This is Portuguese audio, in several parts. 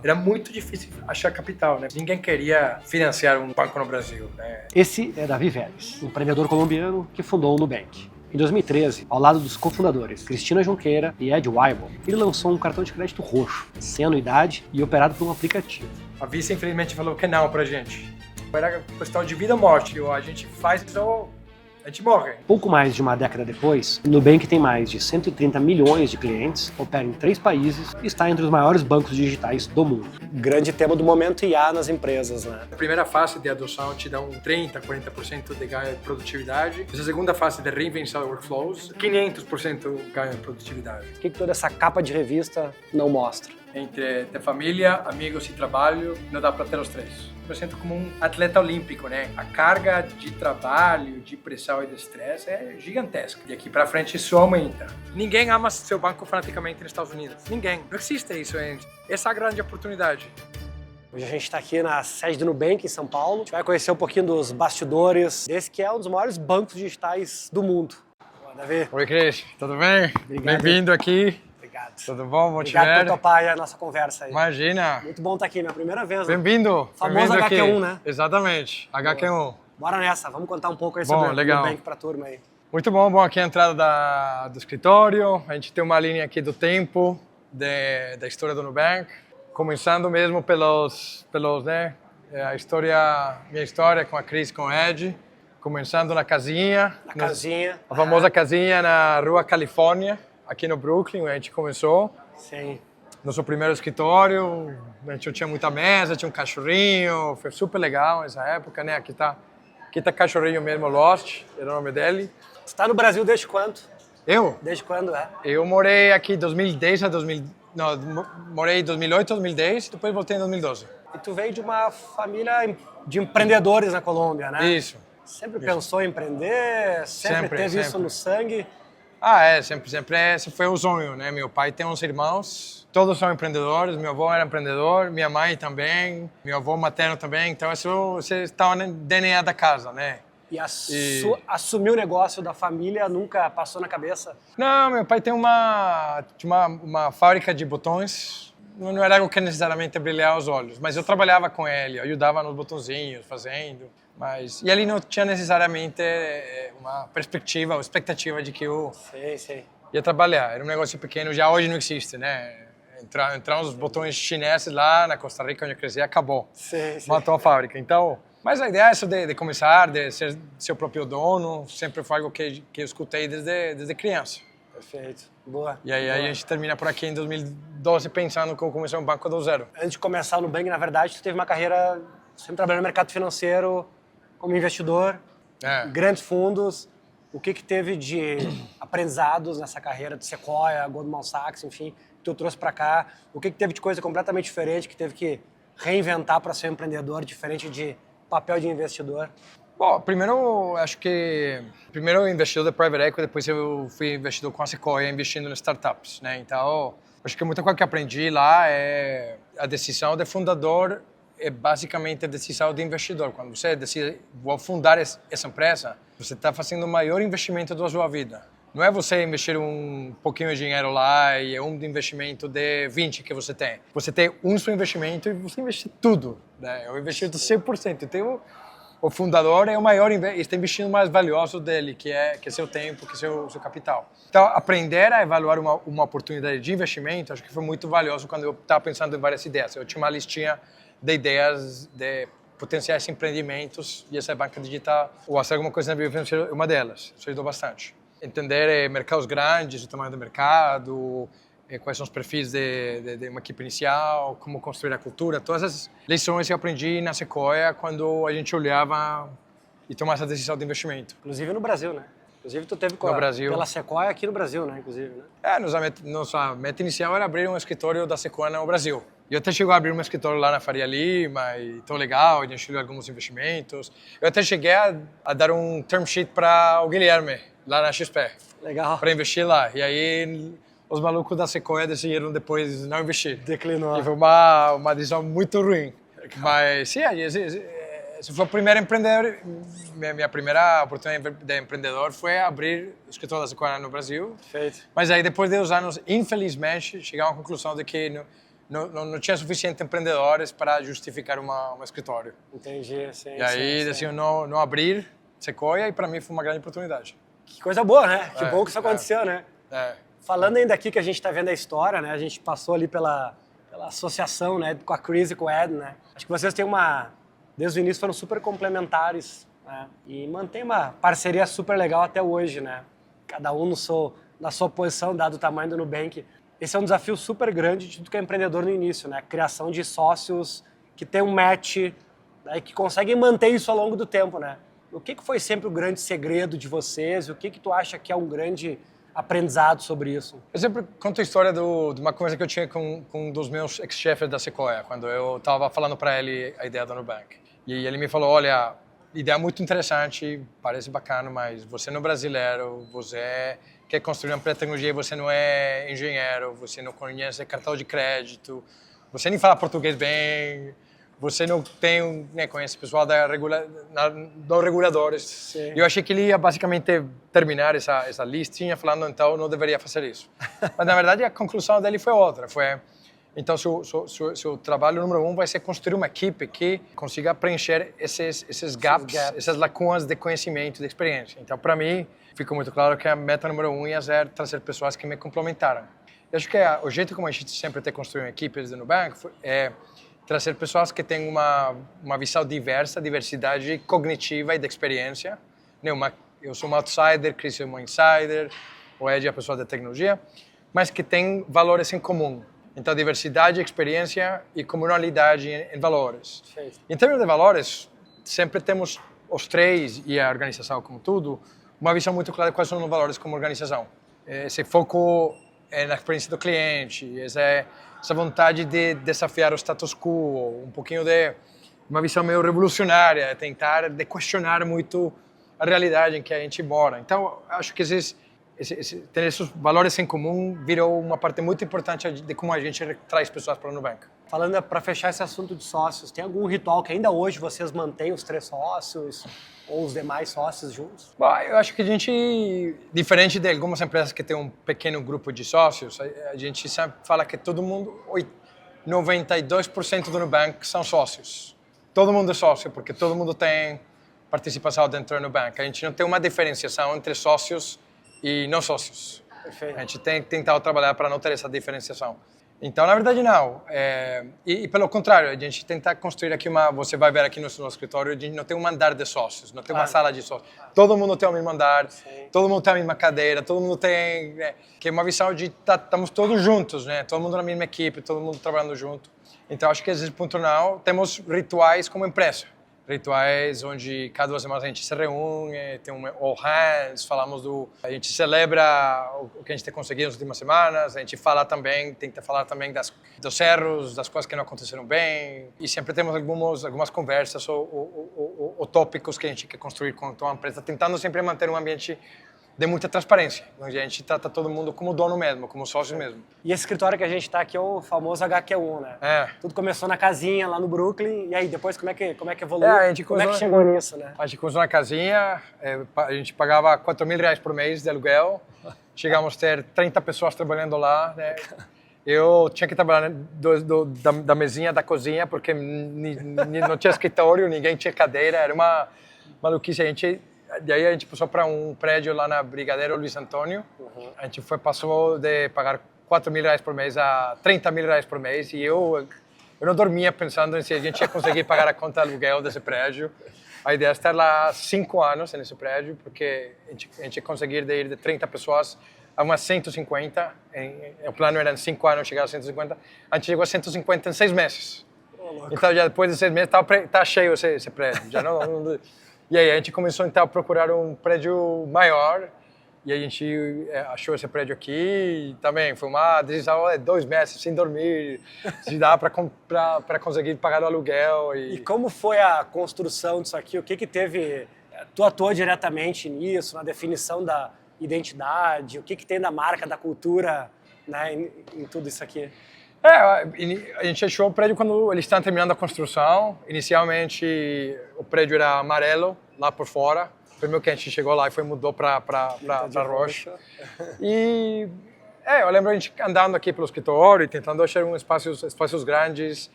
Era muito difícil achar capital, né? Ninguém queria financiar um banco no Brasil, né? Esse é Davi Vélez, um empreendedor colombiano que fundou o Nubank. Em 2013, ao lado dos cofundadores Cristina Junqueira e Ed Weibel, ele lançou um cartão de crédito roxo, sem anuidade e operado por um aplicativo. A Visa, infelizmente, falou que não pra gente. Era questão de vida ou morte. Ou a gente faz ou a gente morre. Pouco mais de uma década depois, o Nubank tem mais de 130 milhões de clientes, opera em 3 países e está entre os maiores bancos digitais do mundo. Grande tema do momento IA nas empresas, né? A primeira fase de adoção te dá um 30%, 40% de ganho de produtividade. Essa segunda fase de reinvenção de workflows, 500% ganho de produtividade. O que toda essa capa de revista não mostra? Entre ter família, amigos e trabalho, não dá para ter os três. Eu sinto como um atleta olímpico, né? A carga de trabalho, de pressão e de estresse é gigantesca. E aqui para frente isso aumenta. Ninguém ama seu banco fanaticamente nos Estados Unidos. Ninguém. Não existe isso ainda. Essa é a grande oportunidade. Hoje a gente está aqui na sede do Nubank, em São Paulo. A gente vai conhecer um pouquinho dos bastidores desse que é um dos maiores bancos digitais do mundo. Boa, Davi. Oi, Cris. Tudo bem? Obrigado. Bem-vindo aqui. Obrigado. Tudo bom? Bom te ver. Obrigado por topar a nossa conversa aí. Imagina. Muito bom estar aqui, minha primeira vez. Né? Bem-vindo. Famoso Bem-vindo HQ1, aqui. né? Exatamente. HQ1. Bora nessa, vamos contar um pouco aí Bom, sobre legal. o Nubank pra turma aí. Muito bom, bom aqui a entrada do escritório. A gente tem uma linha aqui do tempo da história do Nubank, começando mesmo pelos né, minha história com a Cris, com o Ed, começando na casinha, a famosa casinha na Rua Califórnia, aqui no Brooklyn, onde a gente começou. Sim. Nosso primeiro escritório, a gente tinha muita mesa, tinha um cachorrinho, foi super legal nessa época, né? Aqui tá cachorrinho mesmo, Lost, era o nome dele. Você está no Brasil desde quando? Eu? Desde quando, é? Eu morei aqui de 2010 a 2000, não, morei em 2008 a 2010 e depois voltei em 2012. E tu veio de uma família de empreendedores na Colômbia, né? Isso. Sempre pensou em empreender? Sempre teve isso no sangue? Sempre esse foi o sonho, né? Meu pai tem 11 irmãos, todos são empreendedores, meu avô era empreendedor, minha mãe também, meu avô materno também, então isso estava no DNA da casa, né? E assumir o negócio da família nunca passou na cabeça? Não, meu pai tem uma fábrica de botões, não era algo que necessariamente brilhava os olhos, mas eu trabalhava com ele, ajudava nos botãozinhos, fazendo. E ele não tinha necessariamente uma perspectiva ou expectativa de que eu ia trabalhar. Era um negócio pequeno, já hoje não existe, né? Entrar uns botões chineses lá na Costa Rica, onde eu cresci, acabou. Matou a fábrica. Então, mas a ideia é essa de começar, de ser seu próprio dono, sempre foi algo que eu escutei desde criança. Perfeito. Boa. E aí a gente termina por aqui em 2012 pensando como começar um banco do zero. Antes de começar no Nubank, na verdade, tu teve uma carreira sempre trabalhando no mercado financeiro, como investidor, grandes fundos. O que teve de aprendizados nessa carreira de Sequoia, Goldman Sachs, enfim, que tu trouxe para cá? O que teve de coisa completamente diferente que teve que reinventar para ser um empreendedor, diferente de papel de investidor? Bom, primeiro, acho que primeiro investidor de private equity, depois eu fui investidor com a Sequoia, investindo em startups, né? Então, acho que muita coisa que aprendi lá é a decisão de fundador é basicamente a decisão de investidor. Quando você decide, vou fundar essa empresa, você está fazendo o maior investimento da sua vida. Não é você investir um pouquinho de dinheiro lá e é um investimento de 20 que você tem. Você tem um seu investimento e você investe tudo, né? É o investimento 100%. Então, o fundador é o maior, está investindo mais valioso dele, que é seu tempo, que é seu capital. Então, aprender a evaluar uma oportunidade de investimento, acho que foi muito valioso quando eu estava pensando em várias ideias. Eu tinha uma listinha de ideias de potenciais empreendimentos e essa banca digital ou fazer alguma coisa na vida financeira é uma delas. Isso ajudou bastante. Entender mercados grandes, o tamanho do mercado, quais são os perfis de uma equipe inicial, como construir a cultura, todas essas lições que eu aprendi na Sequoia quando a gente olhava e tomava essa decisão de investimento. Inclusive no Brasil, né? Inclusive tu teve pela Sequoia aqui no Brasil, né? Inclusive, né? Nossa meta inicial era abrir um escritório da Sequoia no Brasil. E eu até chegou a abrir um escritório lá na Faria Lima, e tão legal, a gente viu alguns investimentos. Eu até cheguei a dar um term sheet para o Guilherme, lá na XP. Legal. Para investir lá. E aí os malucos da Sequoia decidiram depois não investir. Declinou. E foi uma decisão muito ruim. Legal. Mas sim, esse foi o primeiro empreendedor. Minha primeira oportunidade de empreendedor foi abrir o escritório da Sequoia no Brasil. Perfeito. Mas aí depois de uns anos, infelizmente, cheguei a uma conclusão de que não tinha suficientes empreendedores para justificar um escritório. Entendi, sim. E aí decidiram não abrir Sequoia e para mim foi uma grande oportunidade. Que coisa boa, né? Que bom que isso aconteceu, né? Falando ainda aqui que a gente está vendo a história, né? A gente passou ali pela associação, né? Com a Chris e com o Ed, né? Acho que vocês têm desde o início foram super complementares, né? E mantém uma parceria super legal até hoje, né? Cada um na sua posição, dado o tamanho do Nubank. Esse é um desafio super grande de tudo que é empreendedor no início, né? A criação de sócios que tem um match, né? E que conseguem manter isso ao longo do tempo, né? O que foi sempre o grande segredo de vocês? O que tu acha que é um grande aprendizado sobre isso? Eu sempre conto a história de uma conversa que eu tinha com um dos meus ex-chefes da Sequoia, quando eu estava falando para ele a ideia do Nubank. E ele me falou, olha, ideia muito interessante, parece bacana, mas você não é brasileiro, você quer construir uma empresa de tecnologia, você não é engenheiro, você não conhece cartão de crédito, você nem fala português bem, você não tem, né, conhece o pessoal dos reguladores. Sim. Eu achei que ele ia basicamente terminar essa listinha falando, então, não deveria fazer isso. Mas, na verdade, a conclusão dele foi outra. Então, seu trabalho número 1 vai ser construir uma equipe que consiga preencher esses gaps, essas lacunas de conhecimento, de experiência. Então, para mim, ficou muito claro que a meta número 1 ia ser trazer pessoas que me complementaram. Eu acho que o jeito como a gente sempre tem construído equipes do Nubank é trazer pessoas que têm uma visão diversa, diversidade cognitiva e de experiência. Eu sou um outsider, Chris é um insider, o Ed é a pessoa da tecnologia, mas que tem valores em comum. Então, diversidade, experiência e comunalidade em valores. Em termos de valores, sempre temos os três, e a organização como tudo, uma visão muito clara de quais são os valores como organização. Esse foco na experiência do cliente, essa vontade de desafiar o status quo, um pouquinho de uma visão meio revolucionária, tentar de questionar muito a realidade em que a gente mora. Então, acho que ter esses valores em comum virou uma parte muito importante de como a gente traz pessoas para o Nubank. Falando para fechar esse assunto de sócios, tem algum ritual que ainda hoje vocês mantêm os 3 sócios ou os demais sócios juntos? Bom, eu acho que a gente, diferente de algumas empresas que têm um pequeno grupo de sócios, a gente sempre fala que todo mundo, 92% do Nubank são sócios. Todo mundo é sócio, porque todo mundo tem participação dentro do Nubank. A gente não tem uma diferenciação entre sócios e não sócios. Perfeito. A gente tem tentado trabalhar para não ter essa diferenciação. Então, na verdade, não. E pelo contrário, a gente tenta construir aqui você vai ver aqui no nosso escritório, a gente não tem um andar de sócios, não tem uma sala de sócios. Todo mundo tem o mesmo andar, todo mundo tem a mesma cadeira, todo mundo tem... que é uma visão de estamos todos juntos, né? Todo mundo na mesma equipe, todo mundo trabalhando junto. Então, acho que esse ponto não. Temos rituais como empresa. Rituais onde cada 2 semanas a gente se reúne, tem all hands, a gente celebra o que a gente tem conseguido nas últimas semanas, a gente tenta falar também dos erros, das coisas que não aconteceram bem, e sempre temos algumas conversas ou tópicos que a gente quer construir com a empresa, tentando sempre manter um ambiente de muita transparência, onde a gente trata todo mundo como dono mesmo, como sócio mesmo. E esse escritório que a gente está aqui é o famoso HQ1, né? Tudo começou na casinha lá no Brooklyn, e aí depois como é que evoluiu? Como é que chegou nisso, né? A gente começou na casinha, a gente pagava R$4.000 por mês de aluguel, chegamos a ter 30 pessoas trabalhando lá, né? Eu tinha que trabalhar da mesinha da cozinha, porque não tinha escritório, ninguém tinha cadeira, era uma maluquice. Daí a gente passou para um prédio lá na Brigadeiro Luiz Antônio. A gente passou de pagar R$4.000 por mês a R$30.000 por mês. E eu não dormia pensando em se a gente ia conseguir pagar a conta de aluguel desse prédio. A ideia é estar lá 5 anos nesse prédio, porque a gente ia conseguir ir de 30 pessoas a umas 150. O plano era em 5 anos chegar a 150. A gente chegou a 150 em 6 meses. Então, já depois de 6 meses, estava cheio esse prédio. Já não E aí a gente começou então a procurar um prédio maior e a gente achou esse prédio aqui e também foi uma decisão de 2 meses sem dormir, se dá para conseguir pagar o aluguel. E como foi a construção disso aqui? O que teve? Tu atuou diretamente nisso, na definição da identidade? O que tem da marca, da cultura, né, em tudo isso aqui? A gente achou o prédio quando eles estavam terminando a construção. Inicialmente, o prédio era amarelo, lá por fora. Primeiro que a gente chegou lá e mudou para roxo. E Eu lembro a gente andando aqui pelo escritório e tentando achar espaços grandes,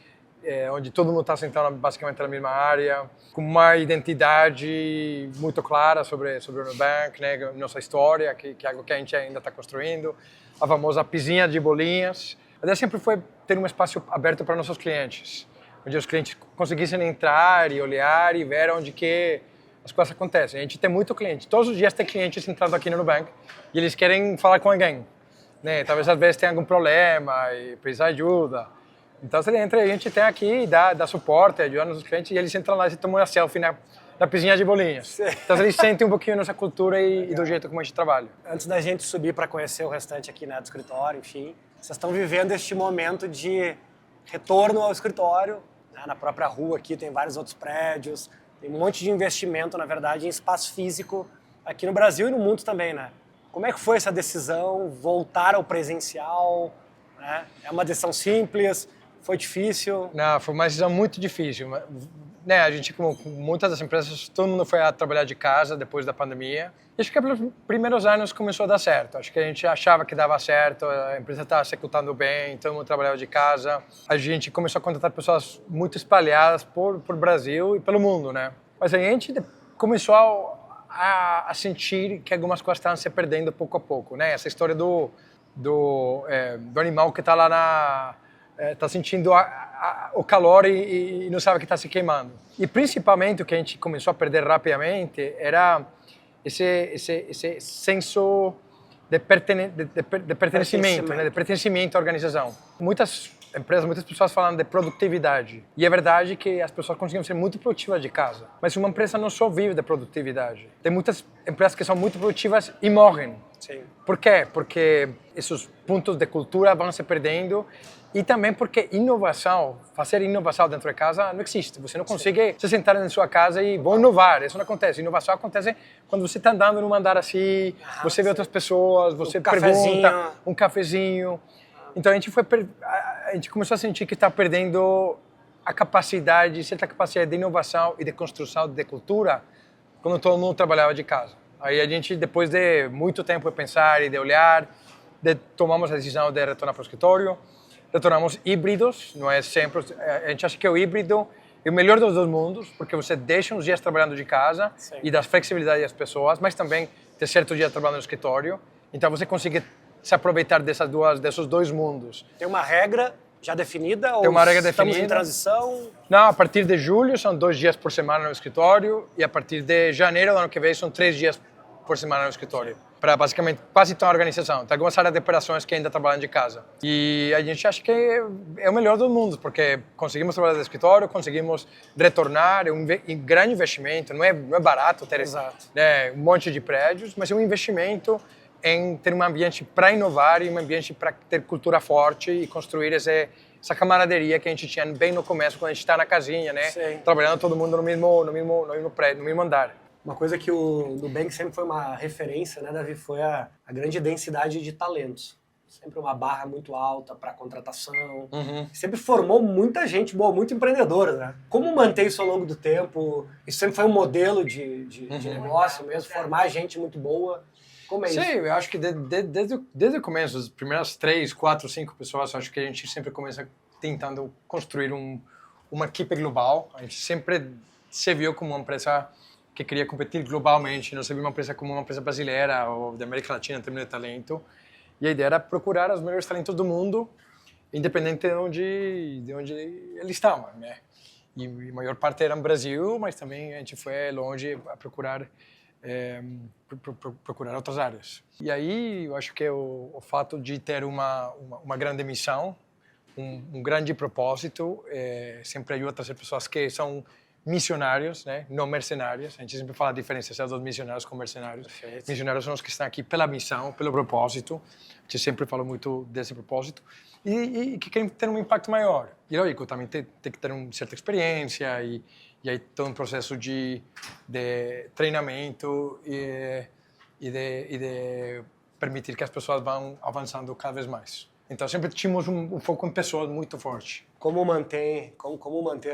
onde todo mundo está sentado basicamente na mesma área, com uma identidade muito clara sobre o Nubank, né, nossa história, que é algo que a gente ainda está construindo, a famosa pizinha de bolinhas. A ideia sempre foi ter um espaço aberto para nossos clientes, onde os clientes conseguissem entrar e olhar e ver onde que as coisas acontecem. A gente tem muito cliente, todos os dias tem clientes entrando aqui no Nubank e eles querem falar com alguém, né? Talvez às vezes tenha algum problema e precisa de ajuda. Então, você entra e a gente tem aqui, dá suporte, ajuda nos clientes, e eles entram lá e tomam uma selfie na pizinha de bolinhas. Sim. Então, eles sentem um pouquinho a nossa cultura e do jeito como a gente trabalha. Antes da gente subir para conhecer o restante aqui, né, do escritório, enfim, vocês estão vivendo este momento de retorno ao escritório, né, na própria rua aqui tem vários outros prédios, tem um monte de investimento, na verdade, em espaço físico aqui no Brasil e no mundo também, né? Como é que foi essa decisão, voltar ao presencial, né? É uma decisão simples? Foi difícil? Não, foi uma decisão muito difícil. Né, a gente, como muitas das empresas, todo mundo foi a trabalhar de casa depois da pandemia. E acho que pelos primeiros anos começou a dar certo. Acho que a gente achava que dava certo, a empresa estava se executando bem, todo mundo trabalhava de casa. A gente começou a contratar pessoas muito espalhadas por Brasil e pelo mundo, né? Mas a gente começou a sentir que algumas coisas estavam se perdendo pouco a pouco, né? Essa história do animal que está lá está sentindo o calor e não sabe que está se queimando. E principalmente o que a gente começou a perder rapidamente era esse senso de pertencimento, né? De pertencimento à organização. Muitas empresas, muitas pessoas falam de produtividade. E é verdade que as pessoas conseguem ser muito produtivas de casa. Mas uma empresa não só vive de produtividade. Tem muitas empresas que são muito produtivas e morrem. Sim. Por quê? Porque esses pontos de cultura vão se perdendo e também porque fazer inovação dentro de casa não existe. Você não consegue se sentar na sua casa e vou inovar. Isso não acontece. Inovação acontece quando você está andando num andar assim, você vê outras pessoas, você pergunta, um cafezinho. Então a gente começou a sentir que está perdendo certa capacidade de inovação e de construção de cultura quando todo mundo trabalhava de casa. Aí a gente, depois de muito tempo de pensar e de olhar, tomamos a decisão de retornar para o escritório. Retornamos híbridos, não é sempre. A gente acha que o híbrido é o melhor dos dois mundos, porque você deixa uns dias trabalhando de casa e dá flexibilidade às pessoas, mas também tem certos dias trabalhando no escritório. Então você consegue se aproveitar desses dois mundos. Tem uma regra já definida? Tem uma regra estamos definida. Em transição? Não, a partir de julho são 2 dias por semana no escritório e a partir de janeiro do ano que vem são 3 dias por semana no escritório. Para basicamente quase toda a organização. Tem algumas áreas de operações que ainda trabalham de casa. E a gente acha que é o melhor do mundo, porque conseguimos trabalhar do escritório, conseguimos retornar, é um grande investimento, não é barato ter um monte de prédios, mas é um investimento em ter um ambiente para inovar e um ambiente para ter cultura forte e construir essa camaraderia que a gente tinha bem no começo, quando a gente está na casinha, né? Sim. Trabalhando todo mundo no mesmo prédio, no mesmo andar. Uma coisa que o Nubank sempre foi uma referência, né, Davi, foi a grande densidade de talentos. Sempre uma barra muito alta para contratação. Uhum. Sempre formou muita gente boa, muito empreendedora, né? Como manter isso ao longo do tempo? Isso sempre foi um modelo de negócio mesmo, formar gente muito boa. Como é isso? Sim, eu acho que desde o começo, as primeiras 3, 4, 5 pessoas, acho que a gente sempre começa tentando construir uma equipe global. A gente sempre se viu como uma empresa que queria competir globalmente, não se viu uma empresa como uma empresa brasileira ou da América Latina em termos de talento. E a ideia era procurar os melhores talentos do mundo, independente de onde eles estavam, né? E a maior parte era no Brasil, mas também a gente foi longe a procurar outras áreas. E aí eu acho que o fato de ter uma grande missão, um grande propósito, sempre ajuda a trazer pessoas que são missionários, né? Não mercenários. A gente sempre fala a diferença dos missionários com mercenários. Perfeito. Missionários são os que estão aqui pela missão, pelo propósito. A gente sempre fala muito desse propósito. E que querem ter um impacto maior. E, lógico, também tem que ter uma certa experiência e aí todo um processo de treinamento e de permitir que as pessoas vão avançando cada vez mais. Então, sempre tínhamos um foco em pessoas muito forte. Como manter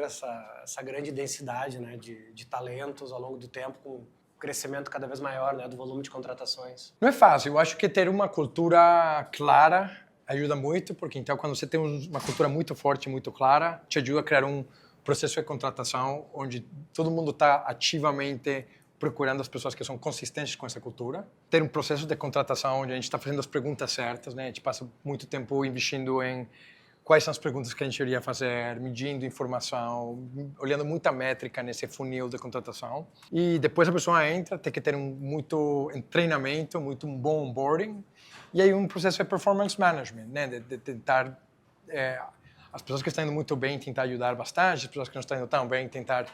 essa grande densidade, né, de talentos ao longo do tempo, com crescimento cada vez maior, né, do volume de contratações. Não é fácil. Eu acho que ter uma cultura clara ajuda muito, porque então quando você tem uma cultura muito forte, muito clara, te ajuda a criar um processo de contratação onde todo mundo está ativamente procurando as pessoas que são consistentes com essa cultura. Ter um processo de contratação onde a gente está fazendo as perguntas certas, né? A gente passa muito tempo investindo em quais são as perguntas que a gente iria fazer, medindo informação, olhando muita métrica nesse funil de contratação. E depois a pessoa entra, tem que ter muito treinamento, muito um bom onboarding. E aí um processo de performance management, né? De tentar... as pessoas que estão indo muito bem, tentar ajudar bastante. As pessoas que não estão indo tão bem, tentar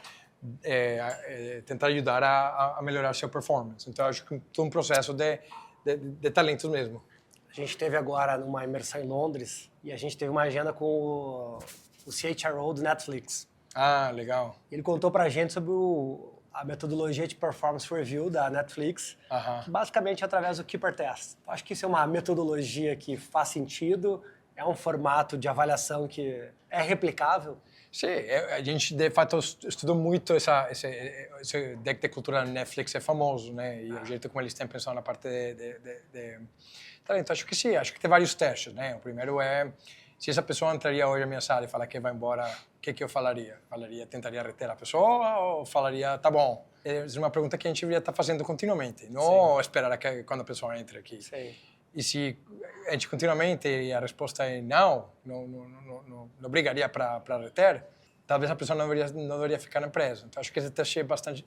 ajudar a melhorar seu performance. Então, acho que é todo um processo de talentos mesmo. A gente teve agora numa imersão em Londres e a gente teve uma agenda com o CHRO do Netflix. Ah, legal. Ele contou pra gente sobre a metodologia de Performance Review da Netflix, que basicamente é através do Keeper Test. Acho que isso é uma metodologia que faz sentido, é um formato de avaliação que é replicável. Sim, a gente de fato estudou muito esse deck de cultura da Netflix, é famoso, né? E o jeito como eles têm pensado na parte de talento. Acho que sim, acho que tem vários testes, né? O primeiro é, se essa pessoa entraria hoje na minha sala e falar que vai embora, o que eu falaria? Tentaria reter a pessoa ou falaria, tá bom? É uma pergunta que a gente deveria estar fazendo continuamente, não esperar quando a pessoa entre aqui. Sim. E se a gente continuamente e a resposta é não brigaria para reter, talvez a pessoa não deveria ficar na empresa. Então, acho que esse teste é bastante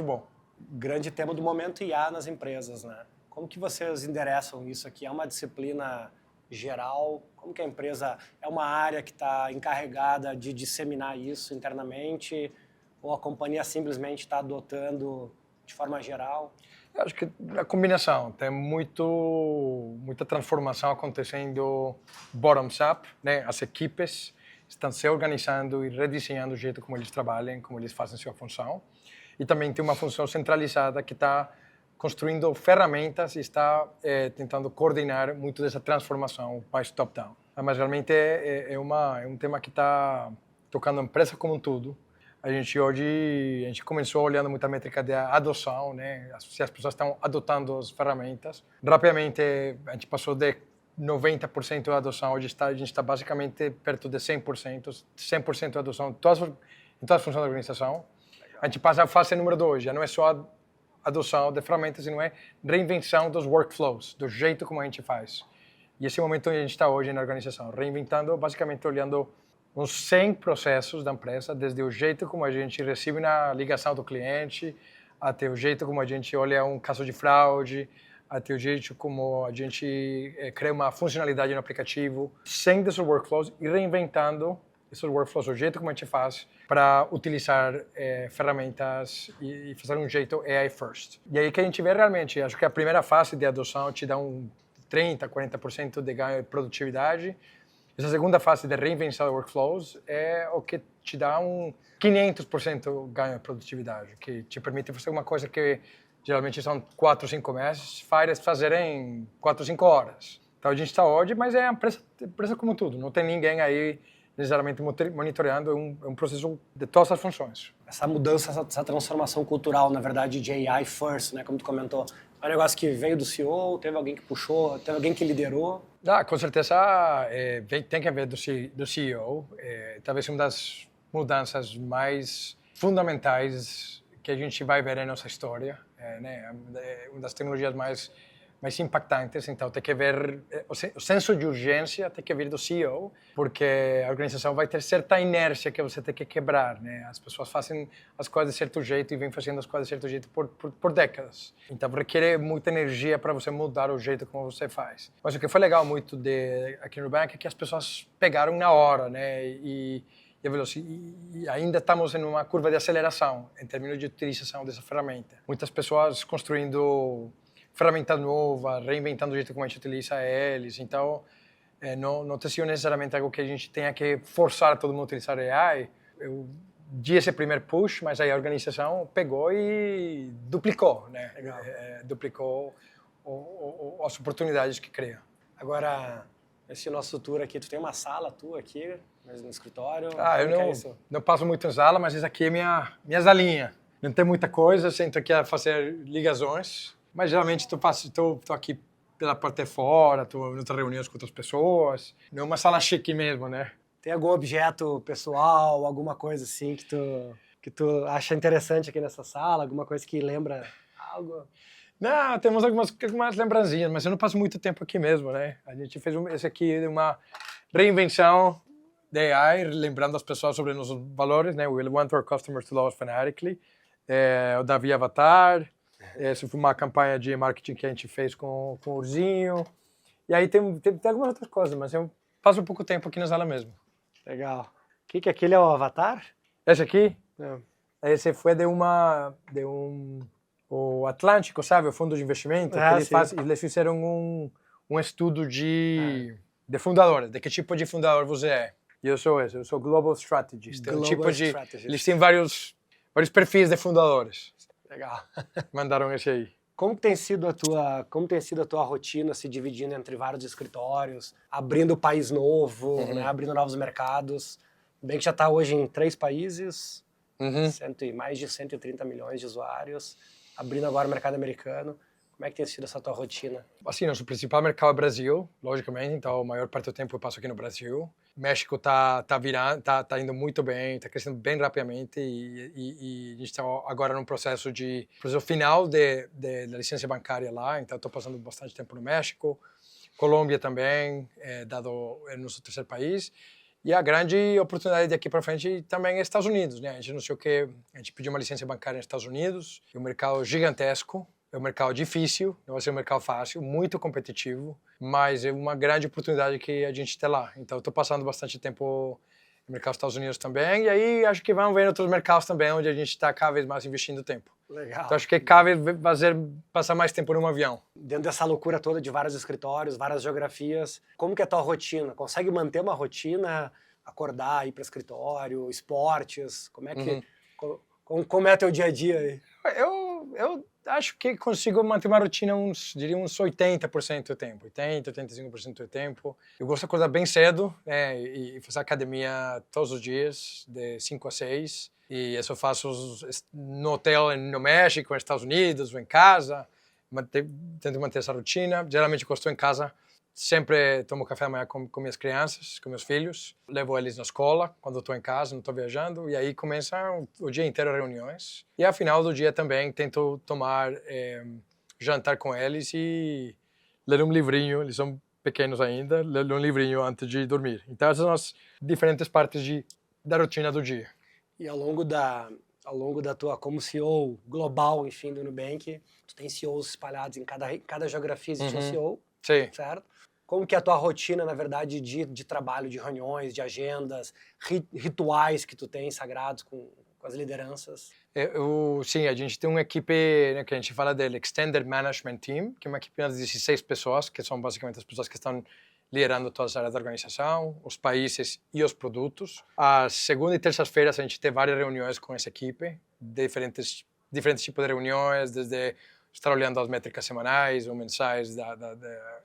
bom. Grande tema do momento IA nas empresas, né? Como que vocês endereçam isso aqui? É uma disciplina geral? Como que a empresa é uma área que está encarregada de disseminar isso internamente? Ou a companhia simplesmente está adotando de forma geral? Eu acho que a combinação, tem muita transformação acontecendo bottoms-up, né? As equipes estão se organizando e redesenhando o jeito como eles trabalham, como eles fazem sua função. E também tem uma função centralizada que está construindo ferramentas e está tentando coordenar muito dessa transformação mais top-down. Mas realmente é um tema que está tocando a empresa como um todo. A gente começou olhando muita métrica de adoção, né? Se as pessoas estão adotando as ferramentas. Rapidamente, a gente passou de 90% da adoção, hoje a gente está basicamente perto de 100% de adoção em todas as funções da organização. A gente passa à fase número 2, já não é só adoção de ferramentas, não é reinvenção dos workflows, do jeito como a gente faz. E esse momento onde a gente está hoje na organização, reinventando, basicamente olhando uns 100 processos da empresa, desde o jeito como a gente recebe na ligação do cliente, até o jeito como a gente olha um caso de fraude, até o jeito como a gente cria uma funcionalidade no aplicativo, 100 desses workflows e reinventando esses workflows, o jeito como a gente faz para utilizar ferramentas e fazer um jeito AI first. E aí que a gente vê realmente, acho que a primeira fase de adoção te dá um 30%, 40% de ganho de produtividade. Essa segunda fase de reinvenção de workflows é o que te dá um 500% ganho de produtividade, que te permite fazer uma coisa que geralmente são 4 ou 5 meses, fazer em 4 ou 5 horas. Então a gente está hoje, mas é a empresa como tudo, não tem ninguém aí necessariamente monitorando, é um processo de todas as funções. Essa mudança, essa transformação cultural, na verdade, de AI first, né, como tu comentou, é um negócio que veio do CEO, teve alguém que puxou, teve alguém que liderou? Com certeza tem que haver do CEO. Talvez uma das mudanças mais fundamentais que a gente vai ver em nossa história, né? Uma das tecnologias mais impactantes, então tem que ver, o senso de urgência tem que vir do CEO, porque a organização vai ter certa inércia que você tem que quebrar, né? As pessoas fazem as coisas de certo jeito e vêm fazendo as coisas de certo jeito por décadas. Então requer muita energia para você mudar o jeito como você faz. Mas o que foi legal muito aqui no Nubank é que as pessoas pegaram na hora, né? E ainda estamos em uma curva de aceleração em termos de utilização dessa ferramenta. Muitas pessoas construindo ferramenta nova, reinventando o jeito como a gente utiliza eles. Então, não tem sido necessariamente algo que a gente tenha que forçar todo mundo a utilizar AI. Eu di esse primeiro push, mas aí a organização pegou e duplicou, né? Duplicou as oportunidades que cria. Agora, esse nosso tour aqui, tu tem uma sala tua aqui, mas no escritório? Eu não passo muito em sala, mas essa aqui é minha salinha. não tem muita coisa, sento aqui a fazer ligações, mas geralmente estou aqui pela parte de fora, estou em outras reuniões com outras pessoas, não é uma sala chique mesmo, né? Tem algum objeto pessoal, alguma coisa assim que tu acha interessante aqui nessa sala, alguma coisa que lembra algo? Não, temos algumas lembrancinhas, mas eu não passo muito tempo aqui mesmo, né? A gente fez esse aqui de uma reinvenção da AI, lembrando as pessoas sobre nossos valores, né? We want our customers to love us fanatically. O Davi Avatar, essa foi uma campanha de marketing que a gente fez com o Ursinho. E aí tem algumas outras coisas, mas eu passo um pouco tempo aqui na sala mesmo. Legal. O que aquele é o Avatar? Esse aqui? É. Esse foi o Atlântico, sabe? O fundo de investimento. Eles fizeram um estudo de fundadores, de que tipo de fundador você é. E eu sou Global Strategist. Eles têm vários perfis de fundadores. Legal. Mandaram esse aí. Como tem sido a tua rotina se dividindo entre vários escritórios, abrindo país novo, né, abrindo novos mercados? Bem que já está hoje em 3 países, mais de 130 milhões de usuários, abrindo agora o mercado americano. Como é que tem sido essa tua rotina? Assim, nosso principal mercado é o Brasil, logicamente, então a maior parte do tempo eu passo aqui no Brasil. México tá indo muito bem, está crescendo bem rapidamente e a gente está agora num processo final da licença bancária lá, então estou passando bastante tempo no México. Colômbia também, dado é nosso terceiro país. E a grande oportunidade daqui para frente também é Estados Unidos, né? A gente anunciou que a gente pediu uma licença bancária nos Estados Unidos, é um mercado gigantesco. É um mercado difícil, não vai ser um mercado fácil, muito competitivo, mas é uma grande oportunidade que a gente tem lá. Então, estou passando bastante tempo no mercado dos Estados Unidos também, e aí acho que vão ver outros mercados também, onde a gente está cada vez mais investindo tempo. Legal. Então, acho que cada vez vai passar mais tempo num avião. Dentro dessa loucura toda de vários escritórios, várias geografias, como que é a tua rotina? Consegue manter uma rotina, acordar, ir para o escritório, esportes? Como é que... Como é teu dia a dia aí? Eu acho que consigo manter uma rotina diria uns 80% do tempo, 85% do tempo. Eu gosto de acordar bem cedo, né, e fazer academia todos os dias, de 5 a 6. E isso eu faço no hotel no México, nos Estados Unidos, ou em casa. Tento manter essa rotina. Geralmente, quando estou em casa, sempre tomo café da manhã com minhas crianças, com meus filhos. Levo eles na escola quando estou em casa, não estou viajando. E aí começa o dia inteiro reuniões. E ao final do dia também tento tomar jantar com eles e ler um livrinho. Eles são pequenos ainda, ler um livrinho antes de dormir. Então essas são as diferentes partes da rotina do dia. E ao longo da tua, como CEO global, enfim, do Nubank, tu tem CEOs espalhados em cada geografia, existe um CEO, sim, certo? Como que é a tua rotina, na verdade, de trabalho, de reuniões, de agendas, rituais que tu tem sagrados com as lideranças? Sim, a gente tem uma equipe, né, que a gente fala dele, Extended Management Team, que é uma equipe de 16 pessoas, que são basicamente as pessoas que estão liderando todas as áreas da organização, os países e os produtos. Às segunda e terças-feiras a gente tem várias reuniões com essa equipe, diferentes tipos de reuniões, desde estar olhando as métricas semanais ou mensais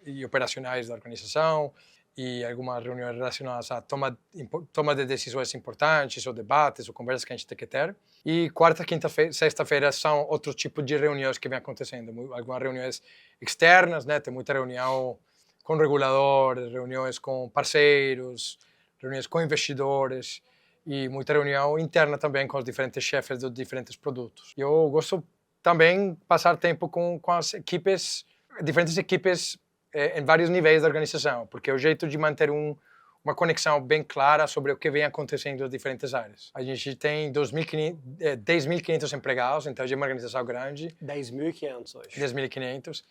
e operacionais da organização, e algumas reuniões relacionadas à toma de decisões importantes, ou debates, ou conversas que a gente tem que ter. E quarta, quinta, sexta-feira são outro tipo de reuniões que vem acontecendo. Algumas reuniões externas, né? Tem muita reunião com reguladores, reuniões com parceiros, reuniões com investidores e muita reunião interna também com os diferentes chefes dos diferentes produtos. Eu gosto também passar tempo com as equipes, diferentes equipes em vários níveis da organização, porque é o jeito de manter uma conexão bem clara sobre o que vem acontecendo nas diferentes áreas. A gente tem 10.500 empregados, então é uma organização grande. 10.500 hoje. 10.500.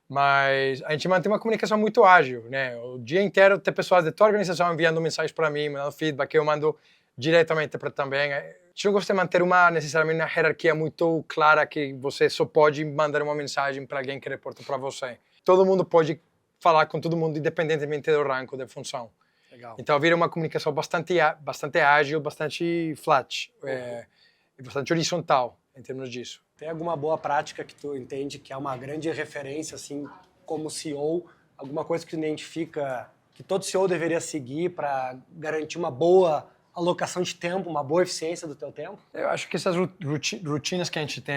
Mas a gente mantém uma comunicação muito ágil, né? O dia inteiro tem pessoas de toda a organização enviando mensagens para mim, mandando feedback, que eu mando diretamente para também. A gente não gosta de manter necessariamente uma hierarquia muito clara que você só pode mandar uma mensagem para alguém que reporta para você. Todo mundo pode falar com todo mundo, independentemente do rango da função. Legal. Então, vira uma comunicação bastante ágil, bastante flat, bastante horizontal em termos disso. Tem alguma boa prática que tu entende que é uma grande referência, assim, como CEO? Alguma coisa que tu identifica que todo CEO deveria seguir para garantir uma boa alocação de tempo, uma boa eficiência do teu tempo? Eu acho que essas rotinas que a gente tem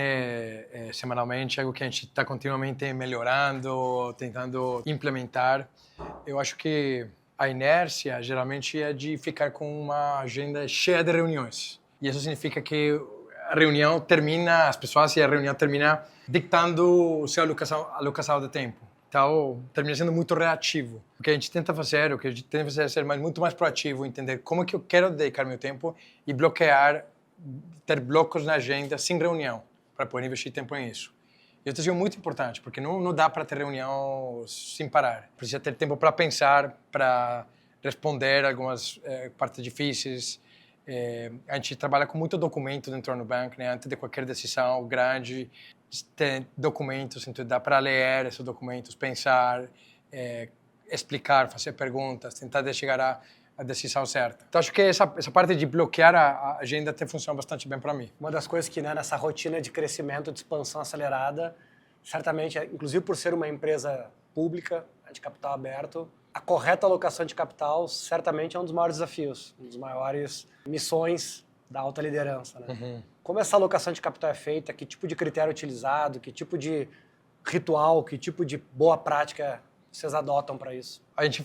semanalmente, algo que a gente está continuamente melhorando, tentando implementar, eu acho que a inércia geralmente é de ficar com uma agenda cheia de reuniões. E isso significa que a reunião termina, as pessoas e a reunião termina dictando o seu alocação de tempo. Então, termina sendo muito reativo. O que a gente tenta fazer, é ser muito mais proativo, entender como que eu quero dedicar meu tempo e bloquear, ter blocos na agenda sem reunião, para poder investir tempo nisso. E isso é muito importante, porque não dá para ter reunião sem parar. Precisa ter tempo para pensar, para responder algumas partes difíceis. A gente trabalha com muito documento dentro do Nubank, né? Antes de qualquer decisão grande, tem documentos, então dá para ler esses documentos, pensar, explicar, fazer perguntas, tentar chegar à decisão certa. Então acho que essa parte de bloquear a agenda tem funcionado bastante bem para mim. Uma das coisas que, né, nessa rotina de crescimento, de expansão acelerada, certamente, inclusive por ser uma empresa pública, de capital aberto, a correta alocação de capital certamente é um dos maiores desafios, uma das maiores missões da alta liderança, né? Uhum. Como essa alocação de capital é feita, que tipo de critério é utilizado, que tipo de ritual, que tipo de boa prática vocês adotam para isso? A gente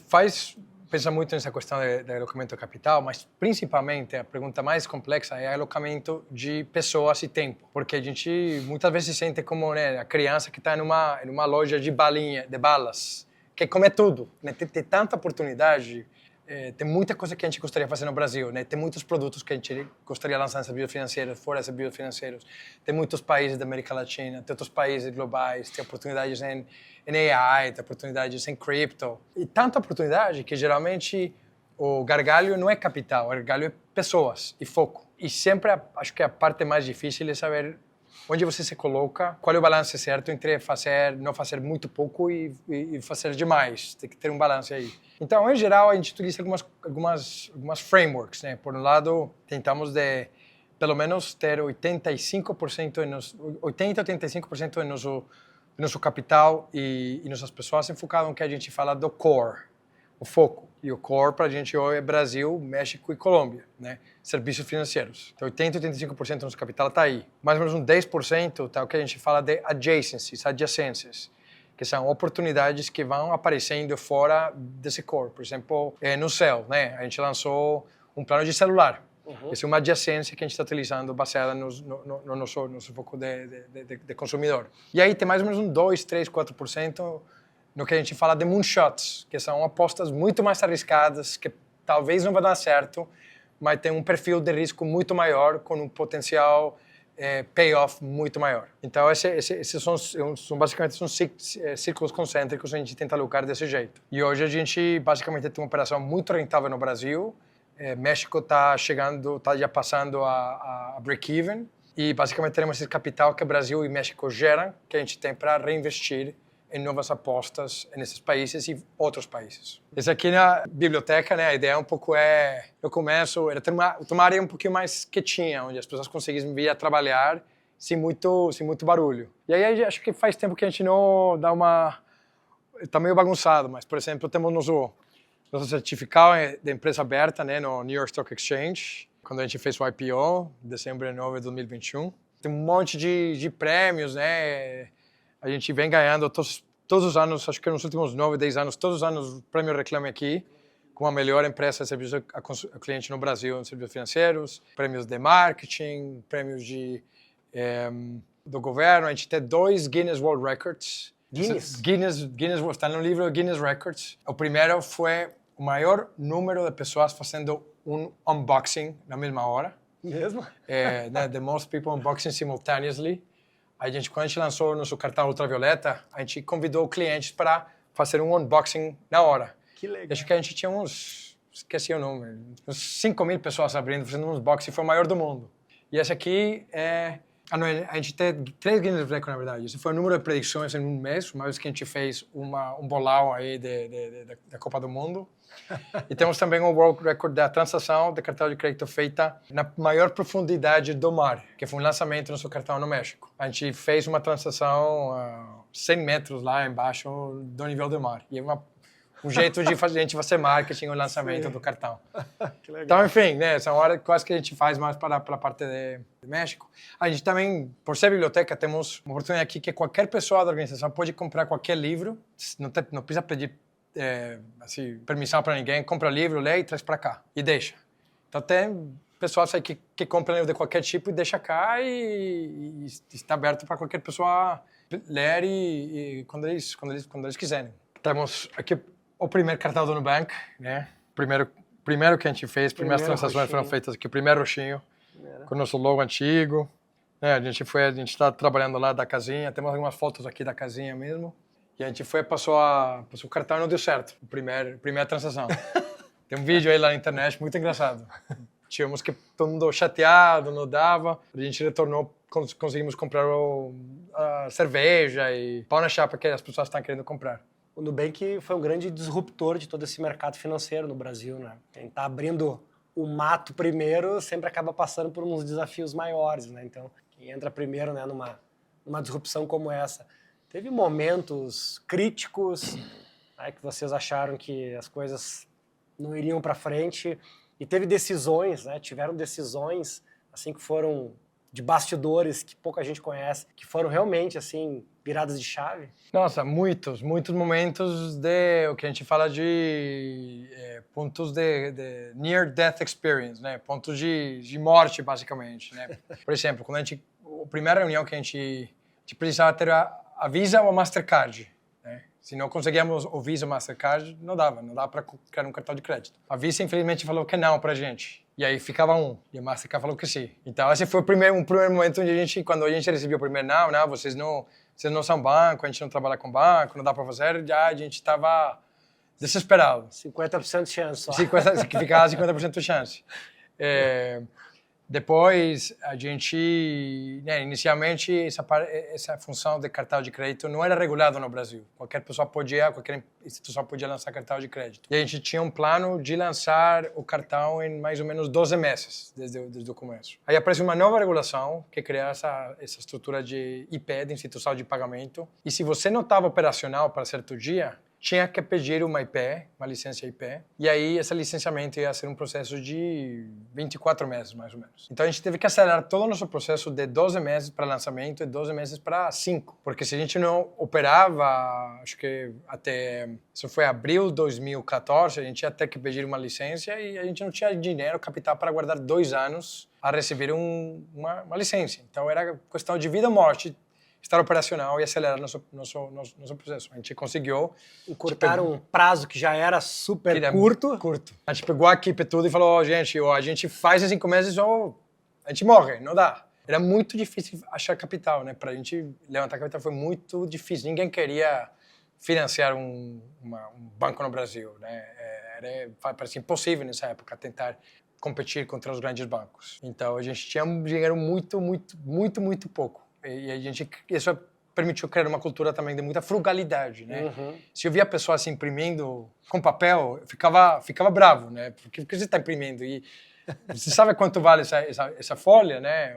pensa muito nessa questão de alocamento de capital, mas principalmente a pergunta mais complexa é o alocamento de pessoas e tempo, porque a gente muitas vezes se sente como, né, a criança que está numa loja de balas, que come tudo, né? Tem tanta oportunidade. Tem muita coisa que a gente gostaria de fazer no Brasil, né? Tem muitos produtos que a gente gostaria de lançar em serviços financeiros, fora de serviços financeiros. Tem muitos países da América Latina, tem outros países globais, tem oportunidades em AI, tem oportunidades em cripto. E tanta oportunidade que geralmente o gargalo não é capital, o gargalo é pessoas e foco. E sempre acho que a parte mais difícil é saber onde você se coloca, qual é o balanço certo entre não fazer muito pouco e fazer demais. Tem que ter um balanço aí. Então, em geral, a gente utiliza algumas frameworks, né? Por um lado, tentamos pelo menos ter 80 a 85% do nosso capital e nossas pessoas enfocadas no que a gente fala do core, o foco. E o core para a gente hoje é Brasil, México e Colômbia, né? Serviços financeiros. Então, 80 a 85% do nosso capital está aí. Mais ou menos um 10% está o que a gente fala de adjacências, que são oportunidades que vão aparecendo fora desse core. Por exemplo, no Cell, né? A gente lançou um plano de celular. Uhum. Essa é uma adjacência que a gente está utilizando baseada no nosso foco de consumidor. E aí tem mais ou menos um 2, 3, 4% no que a gente fala de moonshots, que são apostas muito mais arriscadas, que talvez não vai dar certo, mas tem um perfil de risco muito maior, com um potencial payoff muito maior. Então, esses são basicamente círculos concêntricos que a gente tenta alocar desse jeito. E hoje a gente basicamente tem uma operação muito rentável no Brasil. México está já passando a break-even. E basicamente temos esse capital que o Brasil e México geram, que a gente tem para reinvestir em novas apostas nesses países e outros países. Esse aqui na biblioteca, né, a ideia um pouco no começo, era ter uma área um pouquinho mais quietinha, onde as pessoas conseguissem vir a trabalhar sem muito barulho. E aí acho que faz tempo que a gente não dá está meio bagunçado, mas, por exemplo, temos nosso certificado de empresa aberta, né, no New York Stock Exchange, quando a gente fez o IPO, em dezembro de 9 de 2021. Tem um monte de prêmios, né? A gente vem ganhando todos os anos, acho que nos últimos 9, 10 anos, todos os anos o prêmio Reclame Aqui, como a melhor empresa de serviço ao cliente no Brasil em serviços financeiros, prêmios de marketing, prêmios do governo. A gente tem 2 Guinness World Records. Guinness está no livro Guinness Records. O primeiro foi o maior número de pessoas fazendo um unboxing na mesma hora. Mesmo? The most people unboxing simultaneously. Quando a gente lançou o nosso cartão ultravioleta, a gente convidou clientes para fazer um unboxing na hora. Que legal. Acho que a gente tinha esqueci o número, uns 5.000 pessoas abrindo, fazendo um unboxing, foi o maior do mundo. E esse aqui a gente tem 3 Guinness Records, na verdade. Esse foi o número de predições em um mês, uma vez que a gente fez um bolão aí da Copa do Mundo. E temos também um World Record da transação de cartão de crédito feita na maior profundidade do mar, que foi um lançamento do nosso cartão no México. A gente fez uma transação 100 metros lá embaixo do nível do mar. E é uma um jeito de a gente fazer marketing o lançamento do cartão. Que legal. Então, enfim, né, são coisas que a gente faz mais para a parte de México. A gente também, por ser biblioteca, temos uma oportunidade aqui que qualquer pessoa da organização pode comprar qualquer livro, não precisa pedir assim, permissão para ninguém, compra o livro, lê e traz para cá e deixa. Então tem pessoas aí que compram livro de qualquer tipo e deixa cá e está aberto para qualquer pessoa ler e quando eles quiserem. Temos aqui o primeiro cartão do Nubank, né? Primeiro que a gente fez, primeiras transações foram feitas aqui, o primeiro roxinho, com o nosso logo antigo. A gente está trabalhando lá da casinha, temos algumas fotos aqui da casinha mesmo. E a gente passou o cartão e não deu certo, a primeira transação. Tem um vídeo aí lá na internet muito engraçado. Tínhamos que todo mundo chateado, não dava. A gente retornou, conseguimos comprar a cerveja e pão na chapa que as pessoas estão querendo comprar. O Nubank foi um grande disruptor de todo esse mercado financeiro no Brasil, né? Quem está abrindo o mato primeiro sempre acaba passando por uns desafios maiores, né? Então, quem entra primeiro, né, numa disrupção como essa. Teve momentos críticos, né, que vocês acharam que as coisas não iriam para frente e teve decisões, né? Tiveram decisões assim que foram de bastidores que pouca gente conhece, que foram realmente assim viradas de chave? Nossa, muitos momentos de o que a gente fala de pontos de near death experience, né? Pontos de morte basicamente, né? Por exemplo, quando a primeira reunião que a gente precisava ter a Visa ou a Mastercard, né? Se não conseguíamos o Visa ou Mastercard, não dava para criar um cartão de crédito. A Visa, infelizmente, falou que não pra gente. E aí ficava e a Mastercard falou que sim. Então, esse foi um primeiro momento onde quando a gente recebeu o primeiro não, vocês não são banco, a gente não trabalha com banco, não dá para fazer, já a gente estava desesperado. 50% de chance só. Ficava 50% de chance. Depois, a gente, né, inicialmente, essa função de cartão de crédito não era regulado no Brasil. Qualquer instituição podia lançar cartão de crédito. E a gente tinha um plano de lançar o cartão em mais ou menos 12 meses, desde o começo. Aí aparece uma nova regulação que cria essa estrutura de IP, de instituição de pagamento. E se você não estava operacional para certo dia, tinha que pedir uma IP, uma licença IP, e aí esse licenciamento ia ser um processo de 24 meses, mais ou menos. Então a gente teve que acelerar todo o nosso processo de 12 meses para lançamento e 12 meses para 5, porque se a gente não operava, acho que isso foi abril de 2014, a gente ia ter que pedir uma licença e a gente não tinha dinheiro, capital para guardar 2 anos a receber uma licença. Então era questão de vida ou morte, estar operacional e acelerar nosso processo. A gente conseguiu encurtar um prazo que já era super curto. A gente pegou a equipe tudo e falou, gente, ou a gente faz em 5 meses ou a gente morre, não dá. Era muito difícil achar capital, né? Para a gente levantar capital foi muito difícil. Ninguém queria financiar um banco no Brasil, né? Parecia impossível nessa época tentar competir contra os grandes bancos. Então a gente tinha um dinheiro muito pouco. E isso permitiu criar uma cultura também de muita frugalidade, né? Uhum. Se eu via pessoas assim, imprimindo com papel, eu ficava bravo, né? Porque você está imprimindo? E você sabe quanto vale essa folha, né?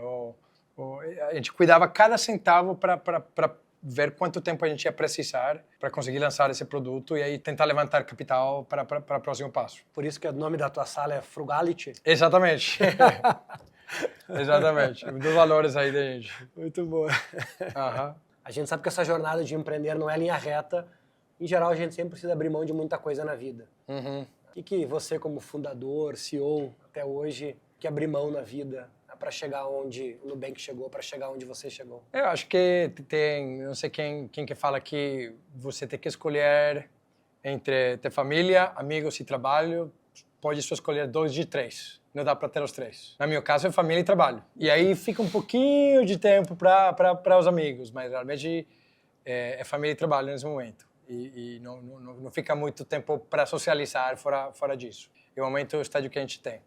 A gente cuidava cada centavo para ver quanto tempo a gente ia precisar para conseguir lançar esse produto e aí tentar levantar capital para o próximo passo. Por isso que o nome da tua sala é Frugality? Exatamente. Exatamente. Um dos valores aí da gente. Muito boa. Uhum. A gente sabe que essa jornada de empreender não é linha reta. Em geral, a gente sempre precisa abrir mão de muita coisa na vida. Uhum. O que você, como fundador, CEO, até hoje, que abrir mão na vida para chegar onde o Nubank chegou, para chegar onde você chegou? Eu acho que não sei quem que fala que você tem que escolher entre ter família, amigos e trabalho, pode só escolher 2 de 3. Não dá para ter os 3. No meu caso, é família e trabalho. E aí fica um pouquinho de tempo para os amigos, mas realmente é família e trabalho nesse momento. E não fica muito tempo para socializar fora disso. É o momento, o estágio que a gente tem.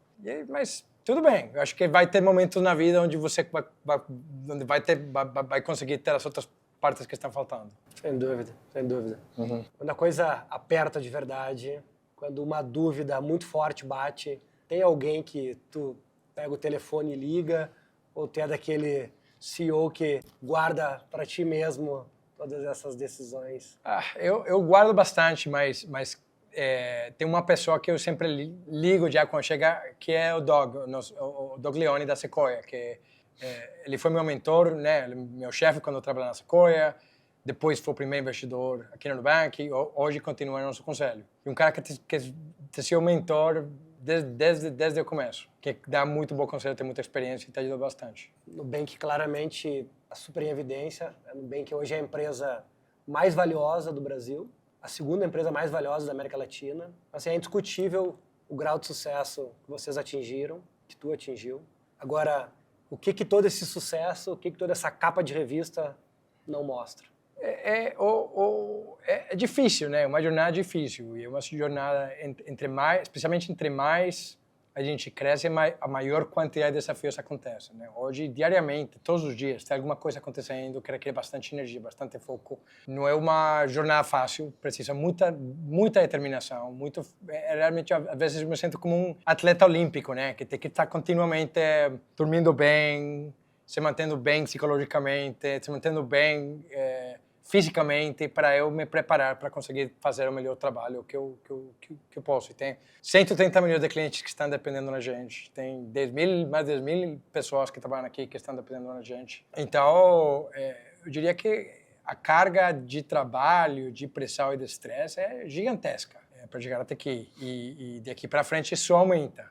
Mas tudo bem. Eu acho que vai ter momentos na vida onde você vai conseguir ter as outras partes que estão faltando. Sem dúvida, sem dúvida. Uhum. Quando a coisa aperta de verdade, quando uma dúvida muito forte bate, tem alguém que tu pega o telefone e liga, ou tu é daquele CEO que guarda para ti mesmo todas essas decisões? Eu guardo bastante, mas tem uma pessoa que eu sempre ligo já quando chega, que é o Doug Leone da Sequoia, que ele foi meu mentor, né, meu chefe quando eu trabalhava na Sequoia, depois foi o primeiro investidor aqui no Nubank, e hoje continua no nosso conselho. E um cara que te seu mentor desde o começo, que dá muito bom conselho, tem muita experiência e te ajuda bastante. Nubank claramente está super em evidência. A Nubank hoje é a empresa mais valiosa do Brasil, a segunda empresa mais valiosa da América Latina. Assim, é indiscutível o grau de sucesso que vocês atingiram, que tu atingiu. Agora, o que todo esse sucesso, o que toda essa capa de revista não mostra? É difícil, né? Uma jornada difícil. E é uma jornada especialmente entre mais a gente cresce, a maior quantidade de desafios acontece, né? Hoje, diariamente, todos os dias, tem alguma coisa acontecendo que requer bastante energia, bastante foco. Não é uma jornada fácil, precisa muita determinação, realmente, às vezes, eu me sinto como um atleta olímpico, né? Que tem que estar continuamente dormindo bem, se mantendo bem psicologicamente, se mantendo bem fisicamente, para eu me preparar para conseguir fazer o melhor trabalho que eu posso. E tem 130 milhões de clientes que estão dependendo da gente, tem mais de 10 mil pessoas que trabalham aqui que estão dependendo da gente. Então, eu diria que a carga de trabalho, de pressão e de estresse é gigantesca para chegar até aqui. E daqui para frente isso aumenta,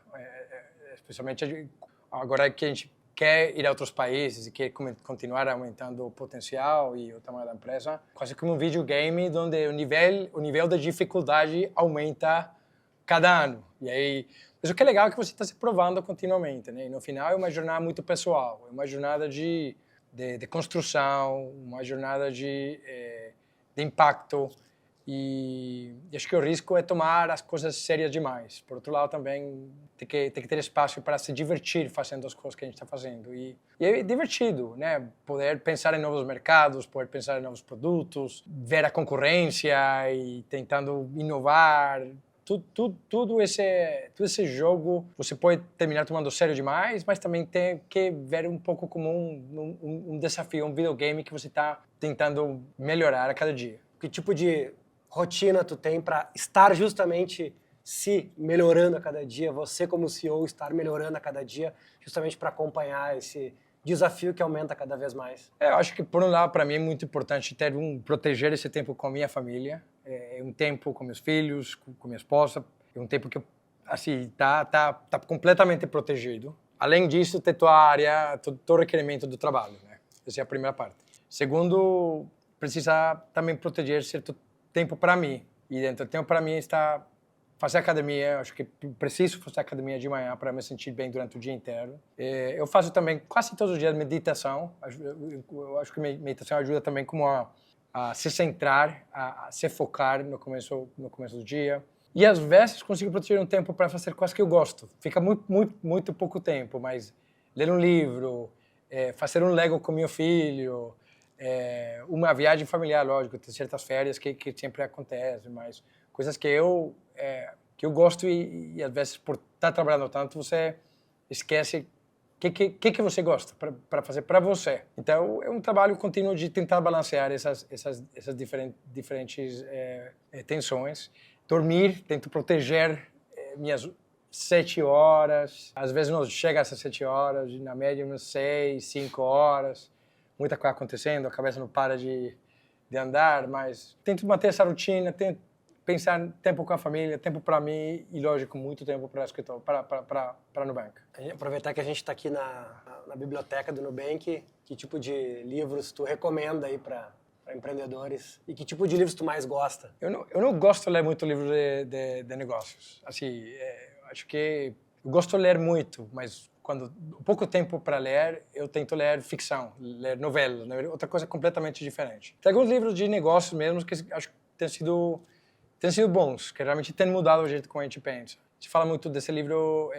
especialmente agora que a gente quer ir a outros países e quer continuar aumentando o potencial e o tamanho da empresa, quase como um videogame onde o nível de dificuldade aumenta cada ano. E aí, mas o que é legal é que você está se provando continuamente, né? E no final é uma jornada muito pessoal, é uma jornada de construção, uma jornada de impacto. E acho que o risco é tomar as coisas sérias demais. Por outro lado, também tem que ter espaço para se divertir fazendo as coisas que a gente está fazendo. E é divertido, né? Poder pensar em novos mercados, poder pensar em novos produtos, ver a concorrência e tentando inovar. Tudo esse jogo você pode terminar tomando sério demais, mas também tem que ver um pouco como um desafio, um videogame que você está tentando melhorar a cada dia. Que tipo de rotina tu tem para estar justamente se melhorando a cada dia, você como CEO estar melhorando a cada dia, justamente para acompanhar esse desafio que aumenta cada vez mais? Eu acho que, por um lado, para mim é muito importante proteger esse tempo com a minha família, é um tempo com meus filhos, com minha esposa, é um tempo que, assim, tá completamente protegido. Além disso, ter tua área, todo requerimento do trabalho, né? Essa é a primeira parte. Segundo, precisa também proteger certo tempo para mim. E dentro do tempo para mim está fazer academia. Acho que preciso fazer academia de manhã para me sentir bem durante o dia inteiro. Eu faço também quase todos os dias meditação. Eu acho que meditação ajuda também como a se centrar, a se focar no começo do dia. E às vezes consigo proteger um tempo para fazer coisas que eu gosto. Fica muito pouco tempo, mas ler um livro, fazer um Lego com meu filho, uma viagem familiar, lógico, tem certas férias que sempre acontecem, mas coisas que eu gosto e às vezes por estar trabalhando tanto você esquece que você gosta para fazer para você. Então é um trabalho contínuo de tentar balancear essas diferentes tensões. Dormir, tento proteger minhas 7 horas, às vezes não chega a essas 7 horas, na média umas 6, 5 horas. Muita coisa acontecendo, a cabeça não para de andar, mas tento manter essa rotina, tento pensar tempo com a família, tempo para mim e, lógico, muito tempo para o escritório, para Nubank. Aproveitar que a gente está aqui na biblioteca do Nubank, que tipo de livros tu recomenda aí para empreendedores e que tipo de livros tu mais gosta? Eu não gosto de ler muito livros de negócios. Assim, acho que eu gosto de ler muito, mas quando pouco tempo para ler, eu tento ler ficção, ler novelas, outra coisa completamente diferente. Tem alguns livros de negócios mesmo que acho que têm sido bons, que realmente têm mudado o jeito como a gente pensa. Se fala muito desse livro,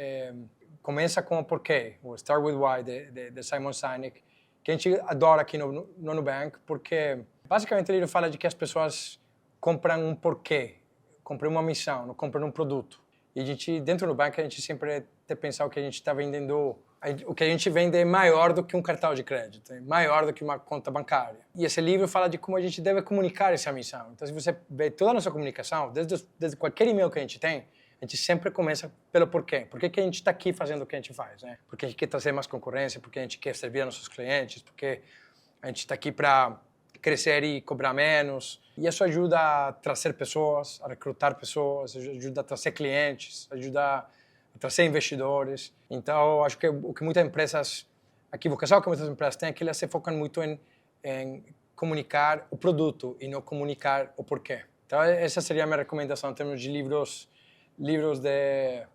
Começa com o Porquê, o Start With Why, de Simon Sinek, que a gente adora aqui no Nubank, porque basicamente ele fala de que as pessoas compram um porquê, compram uma missão, não compram um produto. E a gente, dentro do Nubank, a gente sempre tem que pensar que a gente está vendendo O que a gente vende é maior do que um cartão de crédito, é maior do que uma conta bancária. E esse livro fala de como a gente deve comunicar essa missão. Então, se você vê toda a nossa comunicação, desde qualquer e-mail que a gente sempre começa pelo porquê. Por que a gente está aqui fazendo o que a gente faz, né? Porque a gente quer trazer mais concorrência, porque a gente quer servir aos nossos clientes, porque a gente está aqui para crescer e cobrar menos. E isso ajuda a trazer pessoas, a recrutar pessoas, ajuda a trazer clientes, ajuda a trazer investidores. Então, acho que o que muitas empresas, a equivocação que muitas empresas têm é que elas se focam muito em comunicar o produto e não comunicar o porquê. Então, essa seria a minha recomendação em termos de livros de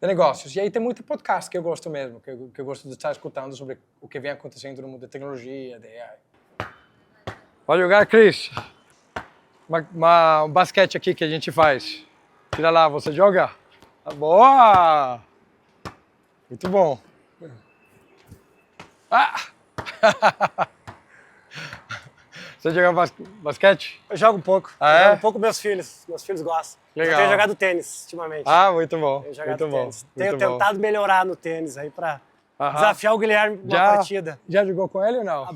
negócios. E aí tem muito podcast que eu gosto mesmo, que eu gosto de estar escutando sobre o que vem acontecendo no mundo de tecnologia, de AI. Pode jogar, Cris? Um basquete aqui que a gente faz. Tira lá, você joga? Boa! Muito bom. Ah! Você joga basquete? Eu jogo um pouco. Ah, eu é? jogo um pouco com meus filhos. Meus filhos gostam. Legal. Eu tenho jogado tênis ultimamente. Ah, muito bom. Tenho jogado Muito bom. tênis. Tenho tentado melhorar no tênis aí pra Aham. desafiar o Guilherme numa partida. Já jogou com ele ou não? A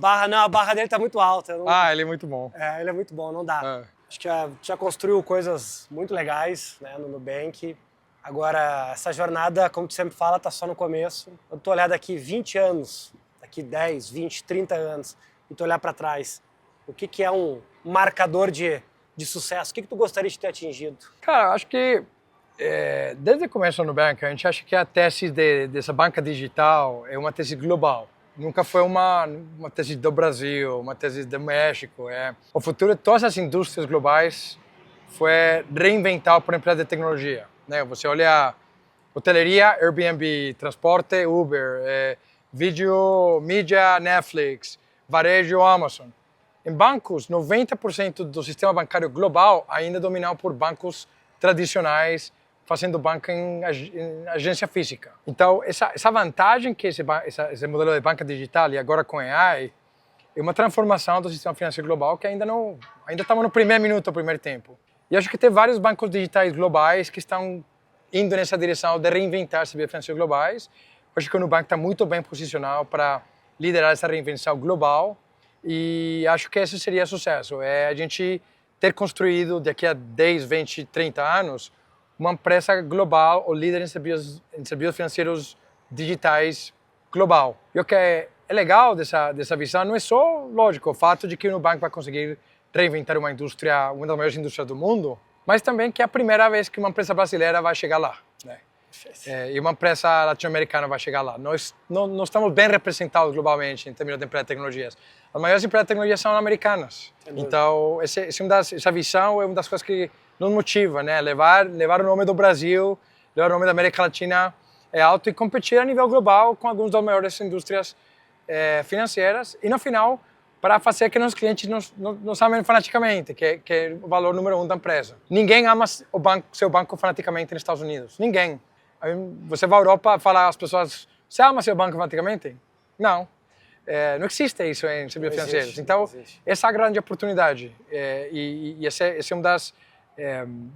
barra dele tá muito alta. Eu não- Ele é muito bom. ele é muito bom, não dá. É. Acho que já construiu coisas muito legais, né, no Nubank. Agora, essa jornada, como tu sempre fala, tá só no começo. Eu tô olhando daqui 20 anos, daqui 10, 20, 30 anos, e tu olhar para trás, o que é um marcador de sucesso? O que tu gostaria de ter atingido? Cara, acho que desde o começo no Nubank, a gente acha que a tese dessa banca digital é uma tese global. Nunca foi uma tese do Brasil, uma tese do México. O futuro de todas as indústrias globais foi reinventar para a empresa de tecnologia. Né? Você olha hoteleria, Airbnb, transporte, Uber, vídeo, mídia, Netflix, varejo, Amazon. Em bancos, 90% do sistema bancário global ainda é dominado por bancos tradicionais, fazendo banca em agência física. Então, essa vantagem que esse modelo de banca digital e agora com AI é uma transformação do sistema financeiro global que ainda estamos no primeiro minuto, no primeiro tempo. E acho que tem vários bancos digitais globais que estão indo nessa direção de reinventar serviços financeiros globais. Acho que o Nubank está muito bem posicionado para liderar essa reinvenção global e acho que esse seria sucesso. É a gente ter construído daqui a 10, 20, 30 anos uma empresa global, ou líder em serviços financeiros digitais global. E o que é legal dessa visão não é só, lógico, o fato de que o Nubank vai conseguir reinventar uma das maiores indústrias do mundo, mas também que é a primeira vez que uma empresa brasileira vai chegar lá, né? E uma empresa latino-americana vai chegar lá. Nós estamos bem representados globalmente em termos de empresas de tecnologias. As maiores empresas de tecnologia são americanas. Então, essa visão é uma das coisas que nos motiva, né? Levar o nome do Brasil, levar o nome da América Latina alto e competir a nível global com algumas das maiores indústrias financeiras. E no final, para fazer que nossos clientes nos amem fanaticamente, que é o valor número 1 da empresa. Ninguém ama seu banco fanaticamente nos Estados Unidos. Ninguém. Aí você vai à Europa e fala às pessoas, você ama seu banco fanaticamente? Não. Não existe isso em serviços financeiros. Então, essa é a grande oportunidade. E esse é um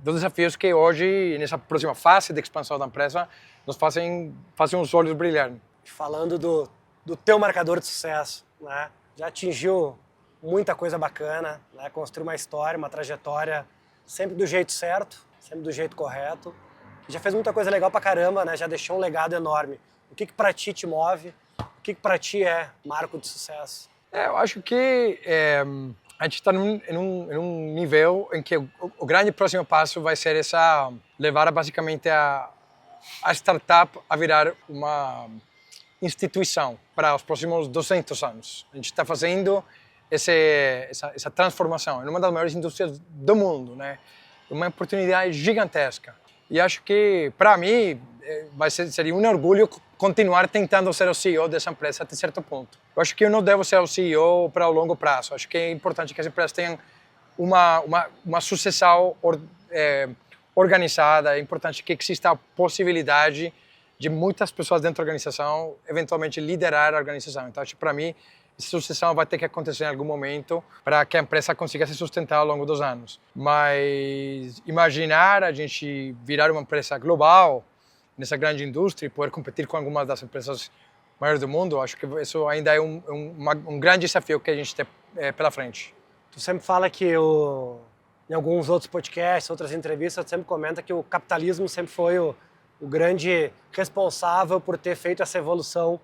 dos desafios que hoje, nessa próxima fase de expansão da empresa, nos fazem os olhos brilharem. Falando do teu marcador de sucesso, né? Já atingiu muita coisa bacana, né? Construiu uma história, uma trajetória sempre do jeito certo, sempre do jeito correto. Já fez muita coisa legal pra caramba, né? Já deixou um legado enorme. O que pra ti te move? O que pra ti é marco de sucesso? Eu acho que a gente está em um nível em que o grande próximo passo vai ser levar basicamente a startup a virar uma instituição para os próximos 200 anos. A gente está fazendo essa transformação em uma das maiores indústrias do mundo, né? Uma oportunidade gigantesca. E acho que, para mim, seria um orgulho continuar tentando ser o CEO dessa empresa até certo ponto. Eu acho que eu não devo ser o CEO para o longo prazo. Acho que é importante que as empresas tenham uma sucessão organizada. É importante que exista a possibilidade de muitas pessoas dentro da organização eventualmente liderar a organização. Então, acho que para mim, essa sucessão vai ter que acontecer em algum momento para que a empresa consiga se sustentar ao longo dos anos. Mas imaginar a gente virar uma empresa global nessa grande indústria e poder competir com algumas das empresas maiores do mundo. Acho que isso ainda é um grande desafio que a gente tem pela frente. Tu sempre fala que em alguns outros podcasts, outras entrevistas, tu sempre comenta que o capitalismo sempre foi o grande responsável por ter feito essa evolução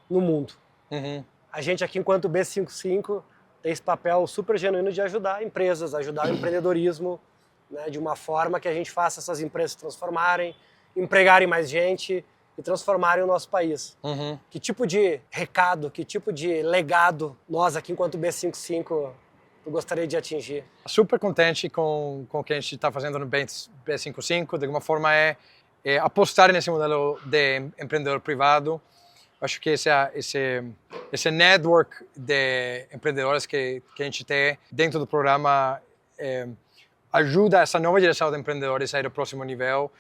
no mundo. Uhum. A gente aqui, enquanto B55, tem esse papel super genuíno de ajudar empresas, ajudar o empreendedorismo, né, de uma forma que a gente faça essas empresas se transformarem, empregarem mais gente e transformarem o nosso país. Uhum. Que tipo de recado, que tipo de legado nós aqui, enquanto B55, tu gostaria de atingir? Super contente com o que a gente está fazendo no B55. De alguma forma é apostar nesse modelo de empreendedor privado. Acho que esse network de empreendedores que a gente tem dentro do programa ajuda essa nova geração de empreendedores a ir ao próximo nível.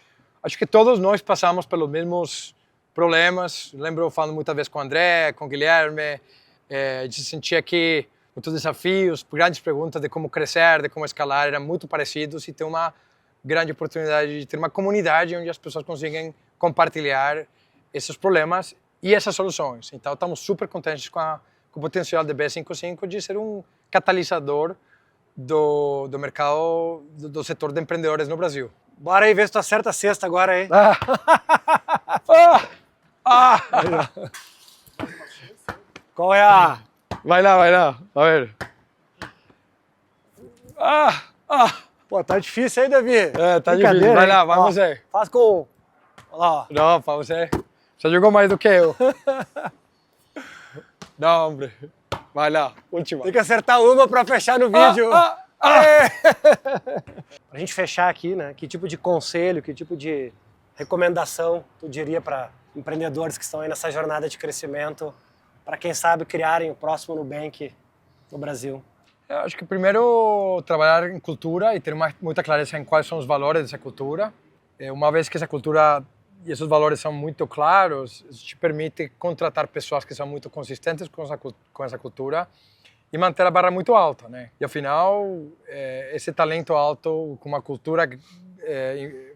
Acho que todos nós passamos pelos mesmos problemas. Lembro falando muitas vezes com o André, com o Guilherme. A gente sentia que muitos desafios, grandes perguntas de como crescer, de como escalar, eram muito parecidos e tem uma grande oportunidade de ter uma comunidade onde as pessoas conseguem compartilhar esses problemas e essas soluções. Então, estamos super contentes com o potencial de B55 de ser um catalisador do mercado, do setor de empreendedores no Brasil. Bora aí ver se tu acerta a sexta agora, hein? Qual é a... Vai lá. A ver. Pô, tá difícil aí, Davi. Tá difícil. Vai lá, vai você. Faz com... Olha lá, ó. Não, para você. Você jogou mais do que eu. Não, homem. Vai lá, última. Tem que acertar uma pra fechar no vídeo. Pra gente fechar aqui, né? Que tipo de conselho, que tipo de recomendação tu diria para empreendedores que estão aí nessa jornada de crescimento, para quem sabe criarem o próximo Nubank no Brasil? Eu acho que primeiro trabalhar em cultura e ter muita clareza em quais são os valores dessa cultura. Uma vez que essa cultura e esses valores são muito claros, isso te permite contratar pessoas que são muito consistentes com essa cultura e manter a barra muito alta, né? E afinal, esse talento alto com uma cultura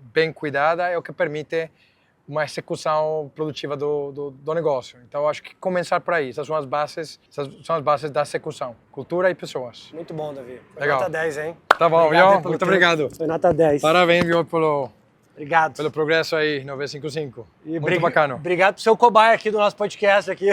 bem cuidada é o que permite uma execução produtiva do negócio. Então, acho que começar por aí. Essas são as bases da execução. Cultura e pessoas. Muito bom, Davi. Foi Legal. nota 10, hein? Tá bom, Obrigado Muito obrigado. Foi nota 10. Parabéns, viu, Obrigado. pelo progresso aí no V55. E Muito bacana. Obrigado por ser o cobaia aqui do nosso podcast aqui.